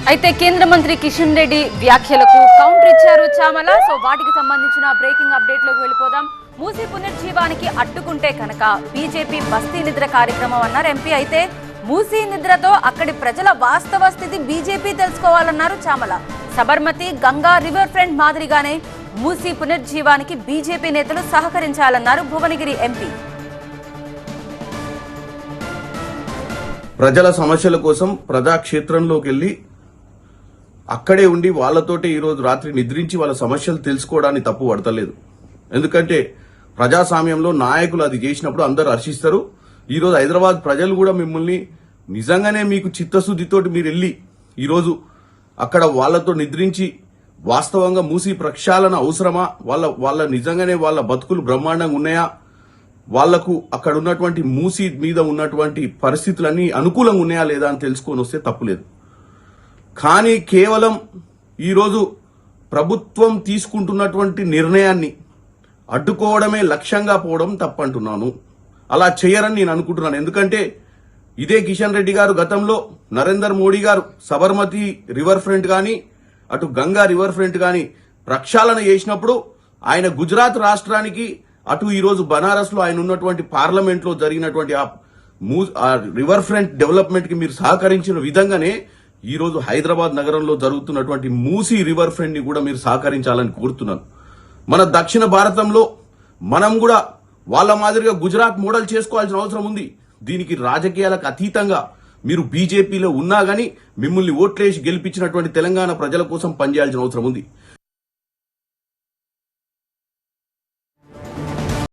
అయితే కేంద్ర మంత్రి కిషన్ రెడ్డి వ్యాఖ్యలకు కౌంటర్ ఇచ్చారు చామల. సో వాటికి సంబంధించిన బ్రేకింగ్ అప్డేట్ లోకి వెళ్ళిపోదాం. మూసీ పునర్జీవానికి అడ్డుకుంటే కనుక బీజేపీ బస్తీ నిద్ర కార్యక్రమం అన్నారు ఎంపీ. అయితే మూసీ నిద్రతో అక్కడి ప్రజల వాస్తవ స్థితి బీజేపీ తెలుసుకోవాలన్నారు చామల. సబర్మతి, గంగా రివర్ ఫ్రంట్ మాదిరిగానే మూసీ పునర్జీవానికి బీజేపీ నేతలు సహకరించాలన్నారు భువనగిరి ఎంపీ. ప్రజల సమస్యల కోసం ప్రజాక్షేత్రంలోకి వెళ్లి అక్కడే ఉండి వాళ్లతోటే ఈరోజు రాత్రి నిద్రించి వాళ్ళ సమస్యలు తెలుసుకోవడాన్ని తప్పు పడతలేదు. ఎందుకంటే ప్రజాస్వామ్యంలో నాయకులు అది చేసినప్పుడు అందరూ హర్షిస్తారు. ఈరోజు హైదరాబాద్ ప్రజలు కూడా మిమ్మల్ని నిజంగానే మీకు చిత్తశుద్ధితోటి మీరు వెళ్లి ఈరోజు అక్కడ వాళ్లతో నిద్రించి వాస్తవంగా మూసీ ప్రక్షాళన అవసరమా, వాళ్ళ నిజంగానే వాళ్ళ బతుకులు బ్రహ్మాండంగా ఉన్నాయా, వాళ్లకు అక్కడ ఉన్నటువంటి మూసీ మీద ఉన్నటువంటి పరిస్థితులన్నీ అనుకూలంగా ఉన్నాయా లేదా అని తెలుసుకొని వస్తే తప్పులేదు. కానీ కేవలం ఈరోజు ప్రభుత్వం తీసుకుంటున్నటువంటి నిర్ణయాన్ని అడ్డుకోవడమే లక్ష్యంగా పోవడం తప్పంటున్నాను. అలా చేయరని నేను అనుకుంటున్నాను. ఎందుకంటే ఇదే కిషన్ రెడ్డి గారు గతంలో నరేందర్ మోడీ గారు సబర్మతి రివర్ ఫ్రంట్ గాని అటు గంగా రివర్ ఫ్రంట్ గాని ప్రక్షాళన చేసినప్పుడు ఆయన గుజరాత్ రాష్ట్రానికి అటు ఈరోజు బనారస్ లో ఆయన ఉన్నటువంటి పార్లమెంట్ లో జరిగినటువంటి ఆ రివర్ ఫ్రంట్ డెవలప్మెంట్ కి మీరు సహకరించిన విధంగానే ఈ రోజు హైదరాబాద్ నగరంలో జరుగుతున్నటువంటి మూసీ రివర్ ఫ్రంట్ ని కూడా మీరు సహకరించాలని కోరుతున్నాను. మన దక్షిణ భారతంలో మనం కూడా వాళ్ళ మాదిరిగా గుజరాత్ మోడల్ చేసుకోవాల్సిన అవసరం ఉంది. దీనికి రాజకీయాలకు అతీతంగా మీరు బీజేపీలో ఉన్నా గానీ మిమ్మల్ని ఓట్లేసి గెలిపించినటువంటి తెలంగాణ ప్రజల కోసం పనిచేయాల్సిన అవసరం ఉంది.